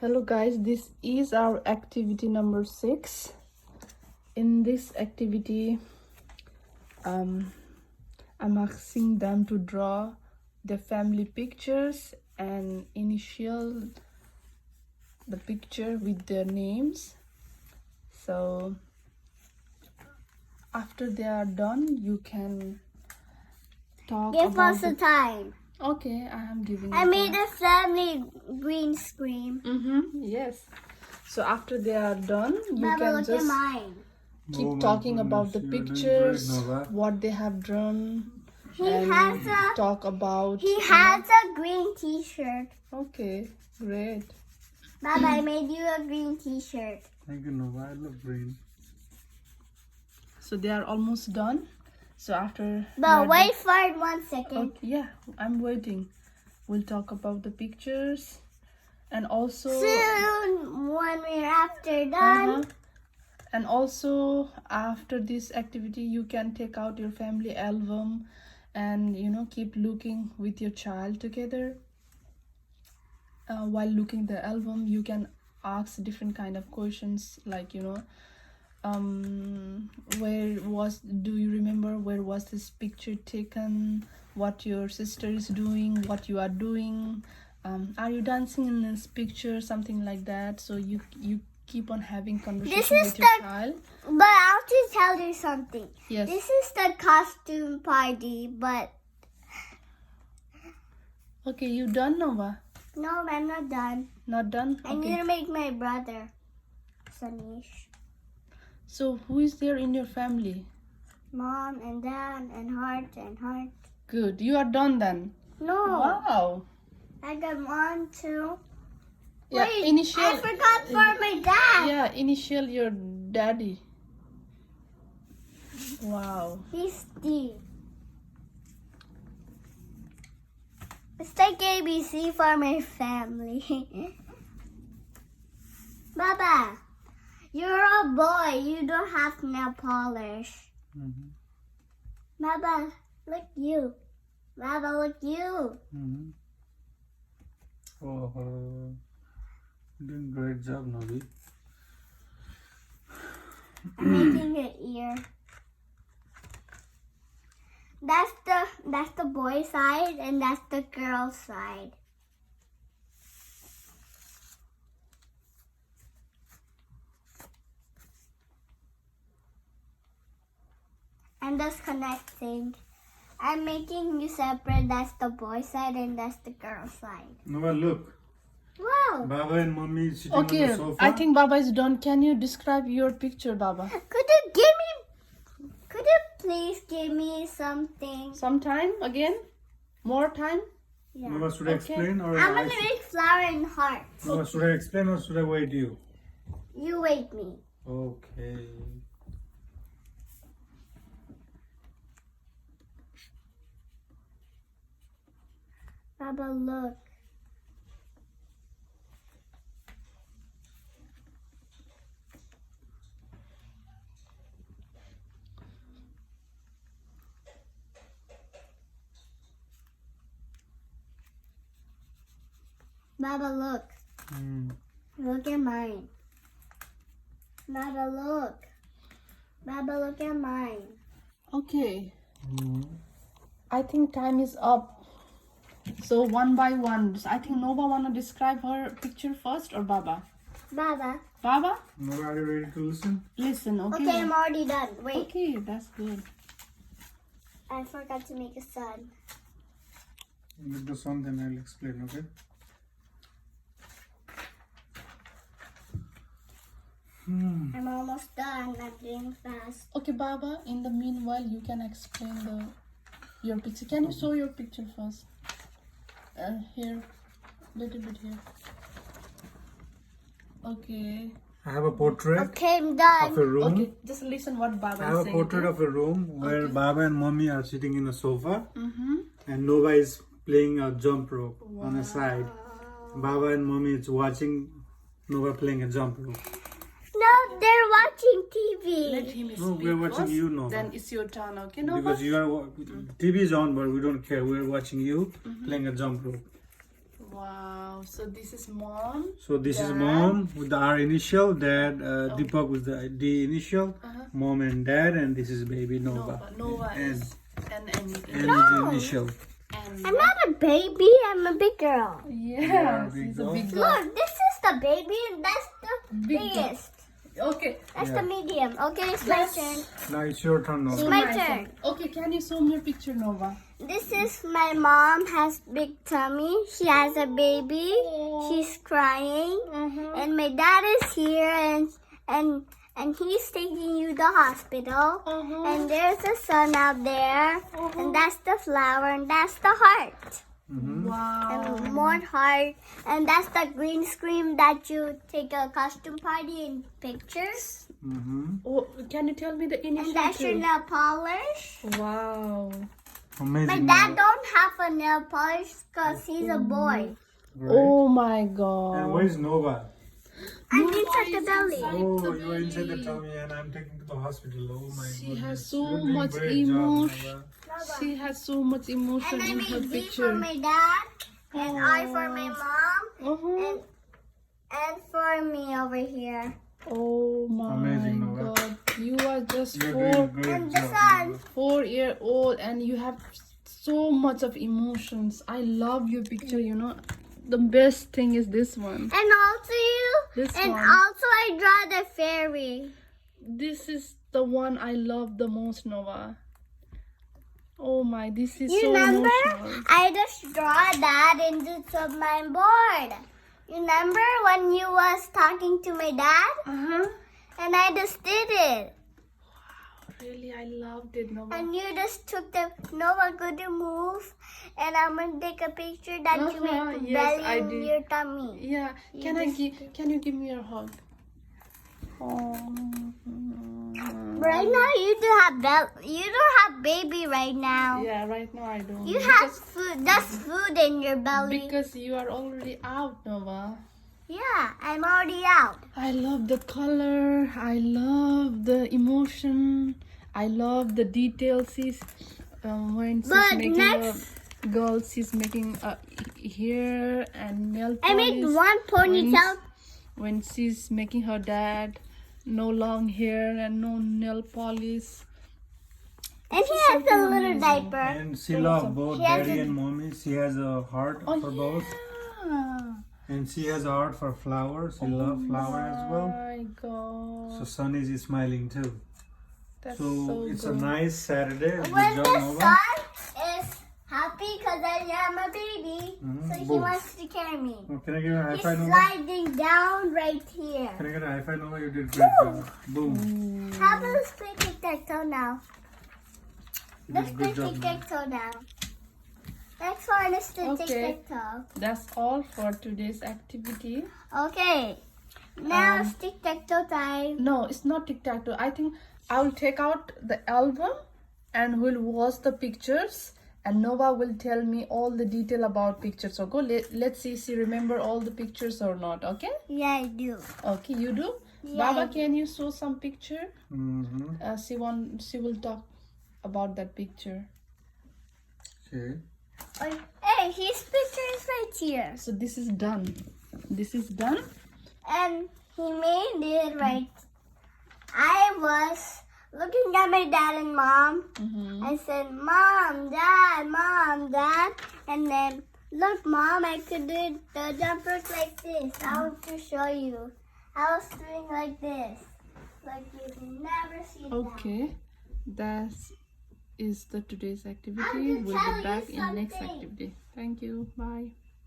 Hello guys, this is our activity number 6. In this activity, I'm asking them to draw the family pictures and initial the picture with their names. So after they are done, you can talk Give about us the time. Okay, I am giving I you made time. a family green screen. Yes. So after they are done, you Baba, can look just at mine. keep Oh my talking about the goodness, you're doing pictures, great, Nova. what they have drawn, He and has a talk about. he has a green T-shirt. Okay, great. Baba, I made you a green T-shirt. Thank you, Nova. I love green. So they are almost done. So after. they But are wait for it 1 second. done- Okay, yeah, I'm waiting. We'll talk about the pictures, and also. Soon, when we're after done, Uh-huh. And also after this activity, you can take out your family album and keep looking with your child together. While looking the album, you can ask different kind of questions like do you remember where was this picture taken, what your sister is doing, what you are doing, are you dancing in this picture, something like that. So you keep on having conversation is with your the- child. but I'll just tell you something. Yes. This is the costume party, but Okay, you done, Nova? no, I'm not done. Not done? I need Okay. to make my brother, Sanish. So who is there in your family? Mom and Dad and Heart and Heart. Good. You are done then. No, Wow. I got 1, 2. Yeah, Wait, initial. I forgot for my dad. Yeah, initial your daddy. Wow. He's Steve. It's like ABC for my family. Baba, you're a boy. You don't have nail polish. Mm-hmm. Baba, look you. Baba, look you. Mm-hmm. Oh, doing great job, Novi. I'm making an ear. That's the boy side and that's the girl side. I'm just connecting. I'm making you separate. That's the boy side and that's the girl side. Nova, look. Wow. Baba and Mommy is sitting on Okay, the sofa. I think Baba is done. Can you describe your picture, Baba? Could you please give me something? Sometime again? More time? Yeah. Nova, should I Okay. explain or I'm gonna make flower and hearts. Nova, should I explain or should I wait you? You wait me. Okay. Baba, look. Baba, look. Look at mine. Baba, look. Baba, look at mine. Okay. I think time is up. So one by one. I think Nova wanna describe her picture first or Baba? Baba. Baba? Nova, are you ready to listen? Listen, okay? Okay, I'm already done. Wait, Okay, that's good. I forgot to make a sun. Make the song, then I'll explain, okay? I'm almost done. I'm doing fast. Okay, Baba, in the meanwhile, you can explain your picture. Can you show your picture first? Here, little bit here. Okay. I have a portrait Okay, I'm of done. a room. Okay, just listen what Baba I is have a saying. portrait of a room where Okay. Baba and Mommy are sitting in a sofa Mm-hmm. and Nova is playing a jump rope on the side. Baba and Mommy is watching Nova playing a jump rope. No, they're watching Let TV. him speak No, we're watching first, you, Nova. Then it's your turn, okay, Nova? Because you are TV is on, but we don't care. We're watching you playing a jump rope. Wow. So this is mom. So this is Dad. mom with the R initial, dad Deepak with the D initial, Uh-huh. mom and dad, and this is baby Nova. Nova and is and and No. the initial. and I'm not a baby, I'm a big girl. yeah, big she's a girl. big girl. Look, this is the baby and that's the Big girl. biggest. Okay. That's Yeah. the medium. Okay, it's my Yes. turn. Now it's your turn, Nova. So my nice. turn. Okay, can you show me your picture, Nova? This is my mom has big tummy. She has a baby. She's crying. And my dad is here and he's taking you to the hospital. And there's a sun out there. And that's the flower and that's the heart. Wow. And more heart. And that's the green screen that you take a costume party in pictures. Oh, can you tell me the And initial that's your too? nail polish. Wow. Amazing. My dad don't have a nail polish because he's a boy. Right. Oh my And god. where's Nova? I'm inside the belly. Oh, you are inside the tummy, and I'm taking to the hospital. Oh my She goodness. has so You're doing much great job, emotion. Nova. She has so much emotion And I in her made V for picture. my dad, and I for my mom, Uh-huh. and for me over here. Oh my Amazing, Nova. god. You are just You're four doing great And the job. sun. Nova. 4-year-old and you have so much of emotions. I love your picture, you know. The best thing is this one. And also you. This and one. also I draw the fairy. This is the one I love the most, Nova. Oh my, this is You so remember? emotional. I just draw that into my board. You remember when you was talking to my dad? Uh-huh. And I just did it. Really, I loved it, Nova. And you just took the Nova, could you move? And I'm gonna take a picture that you Uh-huh, make yes, belly I in did. your tummy. Yeah, can you give me your hug? Oh. Right now you do have you don't have baby right now. Yeah, right now I don't. You have food. That's food in your belly. because you are already out, Nova. Yeah, I'm already out. I love the color. I love the emotion. I love the details. When she's But making next- a girl, she's making a hair and nail polish. I made one ponytail. When she's making her dad, no long hair and no nail polish. And he has a little diaper. And she loves both She has daddy a- and mommy. She has a heart Oh, for both. yeah. And she has a heart for flowers. She loves flower as well. My God. So Sun is smiling too. That's So, so it's good. a nice Saturday. Good When job, the Nova. sun is happy because I am a baby, so he Boom. wants to carry me. Oh, can I give a high He's five, Nova? sliding down right here. Can I get a high five, Nova? You did great job. Boom. How about let's play tic-tac-toe now? You Let's did play good job. Nova. tic-tac-toe now. Next one is the Okay. tic-tac-toe. That's all for today's activity. Okay. Now it's tic-tac-toe time. No, it's not tic-tac-toe. I think I will take out the album and we'll watch the pictures and Nova will tell me all the detail about pictures. So let's see if she remember all the pictures or not. Okay? Yeah, I do. Okay, you do? Yeah, I Baba, do. can you show some picture? Mm-hmm. She will talk about that picture. Okay. Hey, his picture is right here. So this is done. This is done. And he made it right. I was looking at my dad and mom. I said, Mom, Dad. And then, look, Mom, I could do the jump rope like this. I want to show you. I was doing like this. Like you've never seen that. Okay. That is the today's activity. I'm gonna We'll tell be you back in next something. activity. Thank you. Bye.